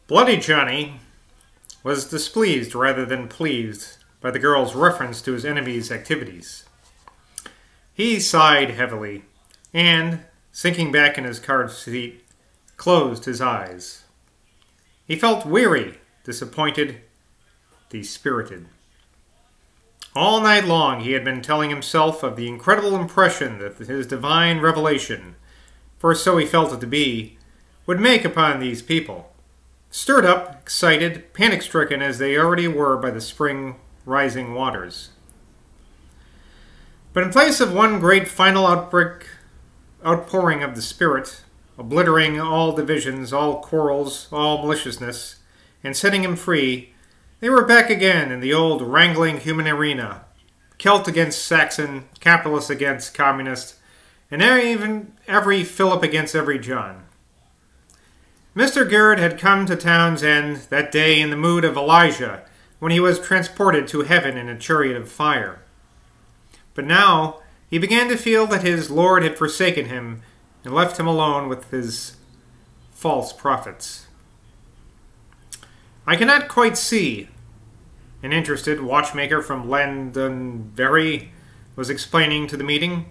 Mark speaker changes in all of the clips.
Speaker 1: Bloody Johnny was displeased rather than pleased by the girl's reference to his enemy's activities. He sighed heavily and, sinking back in his car seat, closed his eyes. He felt weary, disappointed, dispirited. All night long he had been telling himself of the incredible impression that his divine revelation, for so he felt it to be, would make upon these people, stirred up, excited, panic-stricken as they already were by the spring rising waters. But in place of one great final outpouring of the Spirit, obliterating all divisions, all quarrels, all maliciousness, and setting him free, they were back again in the old wrangling human arena, Celt against Saxon, capitalist against communist, and even every Philip against every John. Mr. Gurd had come to Town's End that day in the mood of Elijah, when he was transported to heaven in a chariot of fire. But now he began to feel that his Lord had forsaken him and left him alone with his false prophets. "I cannot quite see," an interested watchmaker from Glastonbury was explaining to the meeting,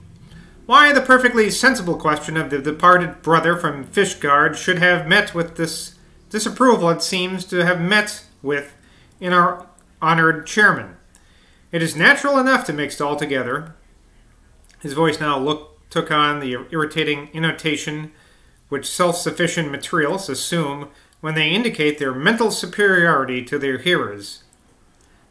Speaker 1: "why the perfectly sensible question of the departed brother from Fishguard should have met with this disapproval it seems to have met with in our honored chairman. It is natural enough to mix all together." His voice now took on the irritating intonation which self-sufficient materialists assume when they indicate their mental superiority to their hearers.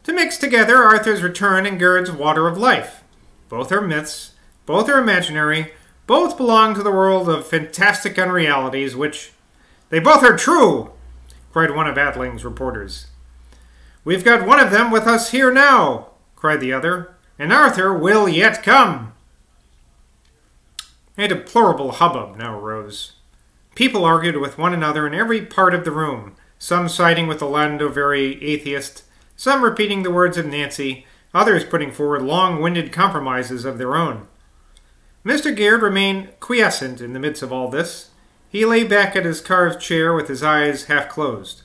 Speaker 1: "To mix together Arthur's return and Gerd's water of life. Both are myths, both are imaginary, both belong to the world of fantastic unrealities, which—" "They both are true!" cried one of Atling's reporters. "We've got one of them with us here now," cried the other, "and Arthur will yet come." A deplorable hubbub now arose. People argued with one another in every part of the room, some siding with the Glastonbury atheist, some repeating the words of Nancy, others putting forward long-winded compromises of their own. Mr. Gurd remained quiescent in the midst of all this. He lay back at his carved chair with his eyes half closed.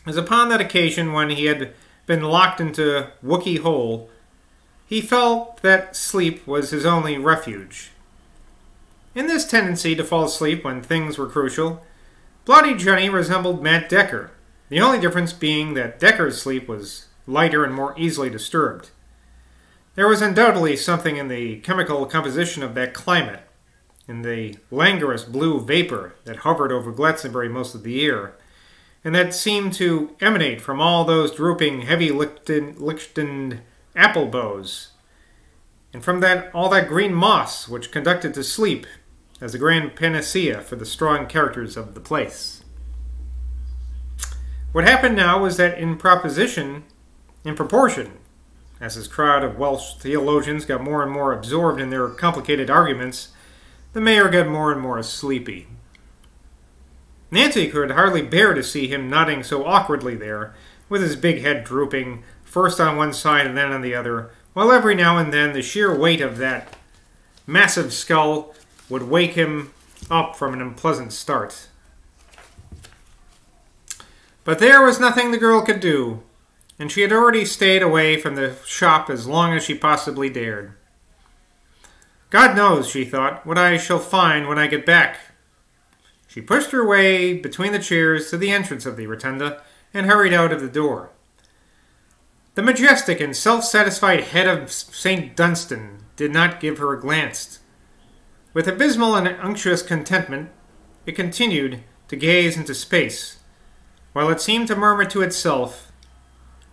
Speaker 1: As upon that occasion when he had been locked into Wookey Hole, he felt that sleep was his only refuge. In this tendency to fall asleep when things were crucial, Bloody Johnny resembled Matt Decker, the only difference being that Decker's sleep was lighter and more easily disturbed. There was undoubtedly something in the chemical composition of that climate, in the languorous blue vapor that hovered over Glastonbury most of the year, and that seemed to emanate from all those drooping, heavy-lichtened apple boughs, and from all that green moss which conducted to sleep as a grand panacea for the strong characters of the place. What happened now was that in proportion, as his crowd of Welsh theologians got more and more absorbed in their complicated arguments, the mayor got more and more sleepy. Nancy could hardly bear to see him nodding so awkwardly there, with his big head drooping, first on one side and then on the other, while every now and then the sheer weight of that massive skull would wake him up from an unpleasant start. But there was nothing the girl could do, and she had already stayed away from the shop as long as she possibly dared. "God knows," she thought, "what I shall find when I get back." She pushed her way between the chairs to the entrance of the rotunda and hurried out of the door. The majestic and self-satisfied head of St. Dunstan did not give her a glance. With abysmal and unctuous contentment, it continued to gaze into space, while it seemed to murmur to itself,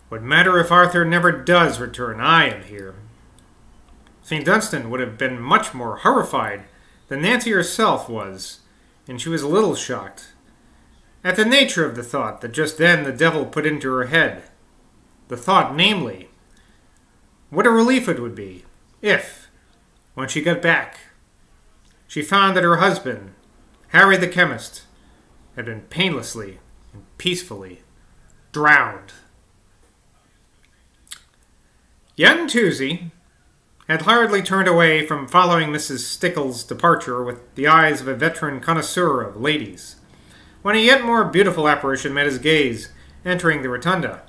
Speaker 1: "What matter if Arthur never does return? I am here." St. Dunstan would have been much more horrified than Nancy herself was, and she was a little shocked at the nature of the thought that just then the devil put into her head. The thought, namely, what a relief it would be if, when she got back, she found that her husband, Harry the chemist, had been painlessly and peacefully drowned. Young Toosey had hardly turned away from following Mrs. Stickles' departure with the eyes of a veteran connoisseur of ladies, when a yet more beautiful apparition met his gaze, entering the rotunda.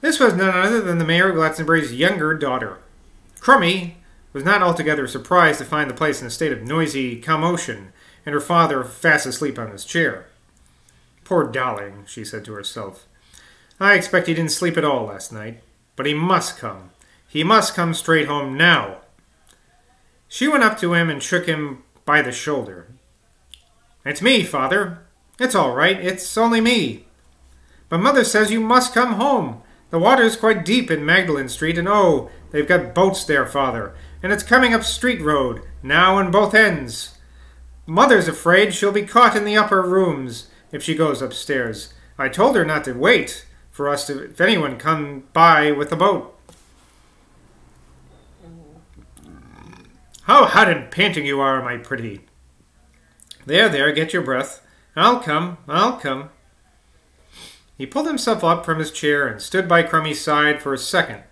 Speaker 1: This was none other than the mayor of Glastonbury's younger daughter. Crummy was not altogether surprised to find the place in a state of noisy commotion, and her father fast asleep on his chair. "Poor darling," she said to herself. "I expect he didn't sleep at all last night. But he must come. He must come straight home now." She went up to him and shook him by the shoulder. "It's me, father. It's all right. It's only me. But mother says you must come home. The water's quite deep in Magdalen Street, and oh, they've got boats there, father, and it's coming up Street Road, now on both ends. Mother's afraid she'll be caught in the upper rooms if she goes upstairs. I told her not to wait for us to, if anyone come by with the boat." "How hot and panting you are, my pretty." There, get your breath. I'll come. He pulled himself up from his chair and stood by Crummy's side for a second,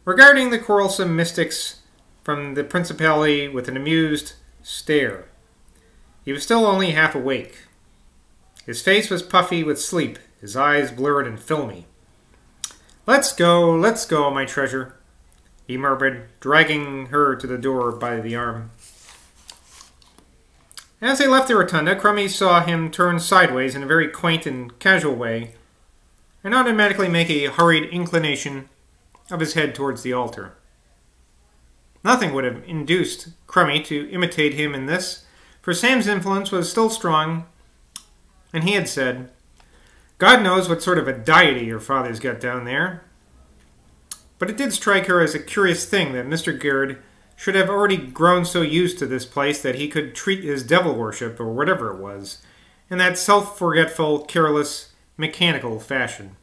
Speaker 1: regarding the quarrelsome mystics from the principality with an amused stare. He was still only half awake. His face was puffy with sleep, his eyes blurred and filmy. Let's go, my treasure," he murmured, dragging her to the door by the arm. As they left the rotunda, Crummy saw him turn sideways in a very quaint and casual way, and automatically make a hurried inclination of his head towards the altar. Nothing would have induced Crummy to imitate him in this, for Sam's influence was still strong, and he had said, "God knows what sort of a deity your father's got down there." But it did strike her as a curious thing that Mr. Garrett should have already grown so used to this place that he could treat his devil worship, or whatever it was, in that self-forgetful, careless, mechanical fashion.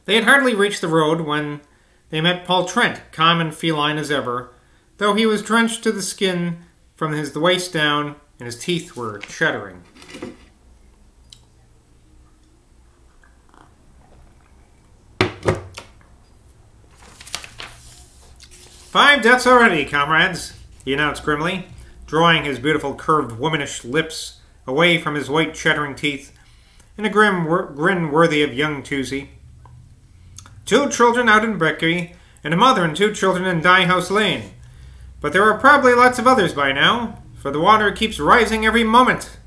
Speaker 1: They had hardly reached the road when they met Paul Trent, calm and feline as ever, though he was drenched to the skin from the waist down, and his teeth were chattering. "5 deaths already, comrades," he announced grimly, drawing his beautiful curved womanish lips away from his white chattering teeth in a grin worthy of young Toosey. 2 children out in Beckery, and a mother and 2 children in Dye House Lane. But there are probably lots of others by now, for the water keeps rising every moment.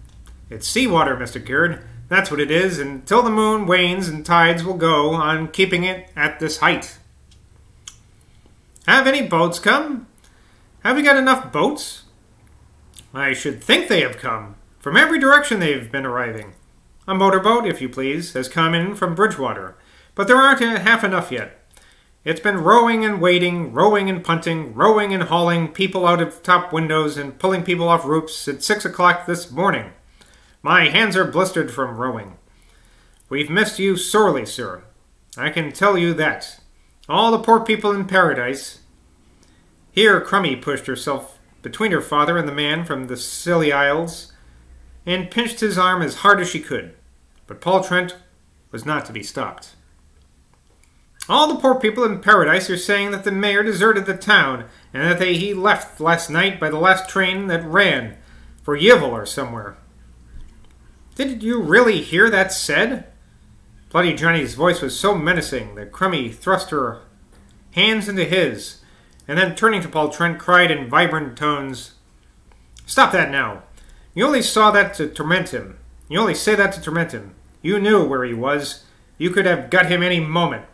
Speaker 1: It's sea water, Mr. Garrett. That's what it is, until the moon wanes and tides will go on keeping it at this height." "Have any boats come? Have we got enough boats?" "I should think they have come. From every direction they've been arriving. A motorboat, if you please, has come in from Bridgewater, but there aren't half enough yet. It's been rowing and waiting, rowing and punting, rowing and hauling people out of top windows and pulling people off roofs at 6 o'clock this morning. My hands are blistered from rowing. We've missed you sorely, sir. I can tell you that. All the poor people in paradise." Here Crummy pushed herself between her father and the man from the Scilly Isles, and pinched his arm as hard as she could. But Paul Trent was not to be stopped. "All the poor people in paradise are saying that the mayor deserted the town, and that he left last night by the last train that ran, for Yevil or somewhere." "Did you really hear that said?" Bloody Johnny's voice was so menacing that Crummy thrust her hands into his, and then turning to Paul Trent, cried in vibrant tones, "Stop that now! You only saw that to torment him. You only say that to torment him. You knew where he was. You could have got him any moment.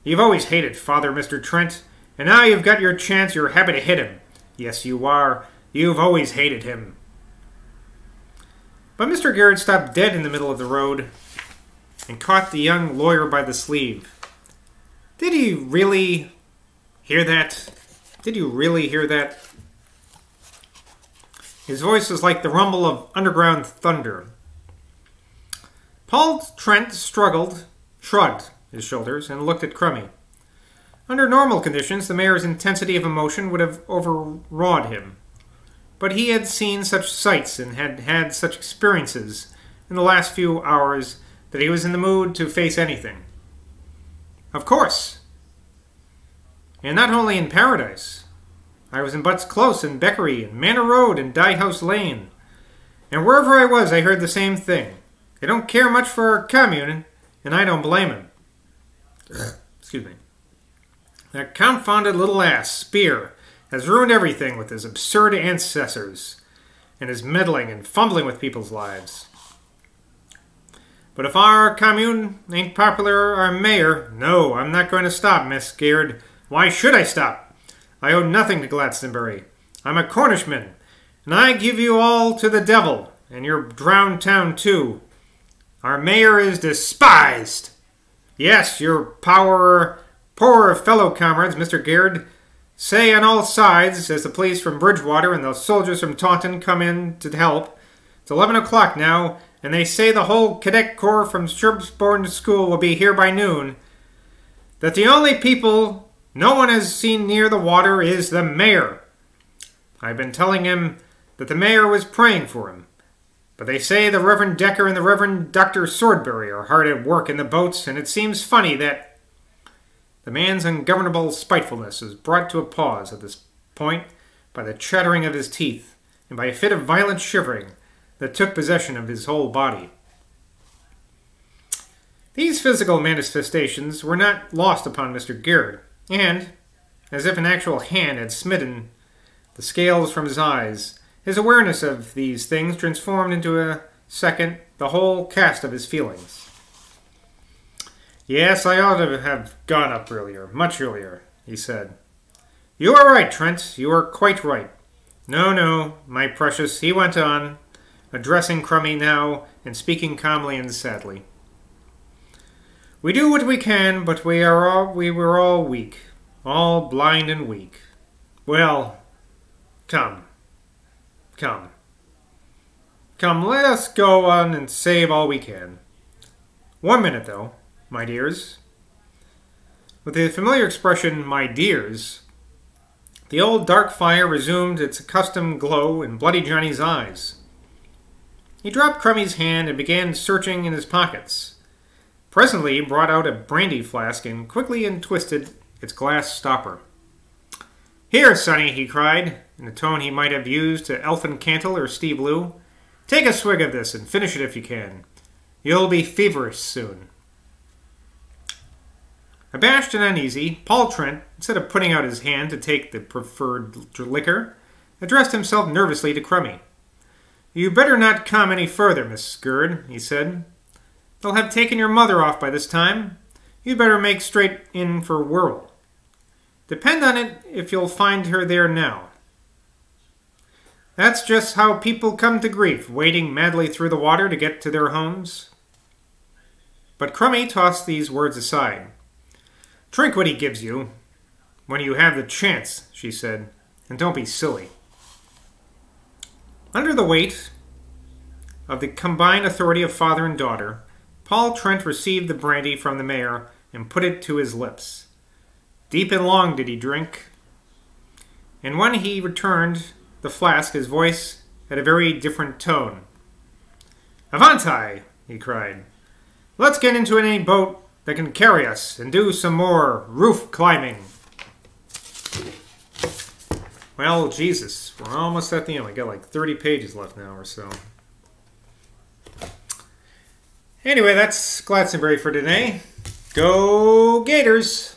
Speaker 1: You've always hated Father, Mr. Trent, and now you've got your chance. You're happy to hit him. Yes, you are. You've always hated him." But Mr. Garrett stopped dead in the middle of the road and caught the young lawyer by the sleeve. "Did he really hear that? Did you really hear that?" His voice was like the rumble of underground thunder. Paul Trent shrugged his shoulders, and looked at Crummy. Under normal conditions, the mayor's intensity of emotion would have overawed him. But he had seen such sights and had had such experiences in the last few hours that he was in the mood to face anything. "Of course. And not only in Paradise. I was in Butts Close and Beckery and Manor Road and Dye House Lane. And wherever I was, I heard the same thing. They don't care much for our commune, and I don't blame him. Excuse me. That confounded little ass, Spear, has ruined everything with his absurd ancestors, and his meddling and fumbling with people's lives. But if our commune ain't popular, our mayor... No, I'm not going to stop, Miss Geard. Why should I stop? I owe nothing to Glastonbury. I'm a Cornishman, and I give you all to the devil, and your drowned town too. Our mayor is despised. Yes, your poor fellow comrades, Mr. Geard, say on all sides, as the police from Bridgewater and the soldiers from Taunton come in to help. It's 11 o'clock now, and they say the whole cadet corps from Shrewsbury School will be here by noon, that the only people no one has seen near the water is the mayor. I've been telling him that the mayor was praying for him. But they say the Reverend Decker and the Reverend Dr. Swordbury are hard at work in the boats, and it seems funny that the man's ungovernable spitefulness is brought to a pause at this point by the chattering of his teeth and by a fit of violent shivering that took possession of his whole body. These physical manifestations were not lost upon Mr. Geard, and, as if an actual hand had smitten the scales from his eyes, his awareness of these things transformed into a second the whole cast of his feelings. Yes, I ought to have gone up earlier, much earlier, he said. You are right, Trent, you are quite right. No, no, my precious, he went on, addressing Crummy now and speaking calmly and sadly. We do what we can, but we were all weak, all blind and weak. Well, come. Come, let us go on and save all we can. 1 minute, though, my dears. With the familiar expression, my dears, the old dark fire resumed its accustomed glow in Bloody Johnny's eyes. He dropped Crummy's hand and began searching in his pockets. Presently he brought out a brandy flask and quickly untwisted its glass stopper. Here, Sonny, he cried, in a tone he might have used to Elfin Cantle or Steve Lou. Take a swig of this and finish it if you can. You'll be feverish soon. Abashed and uneasy, Paul Trent, instead of putting out his hand to take the preferred liquor, addressed himself nervously to Crummy. You better not come any further, Miss Geard, he said. They'll have taken your mother off by this time. You'd better make straight in for Whirl. Depend on it if you'll find her there now. That's just how people come to grief, wading madly through the water to get to their homes. But Crummy tossed these words aside. Drink what he gives you, when you have the chance, she said, and don't be silly. Under the weight of the combined authority of father and daughter, Paul Trent received the brandy from the mayor and put it to his lips. Deep and long did he drink, and when he returned the flask, his voice had a very different tone. Avanti, he cried. Let's get into any boat that can carry us and do some more roof climbing. Well, Jesus, we're almost at the end. We got like 30 pages left now or so. Anyway, that's Glastonbury for today. Go Gators!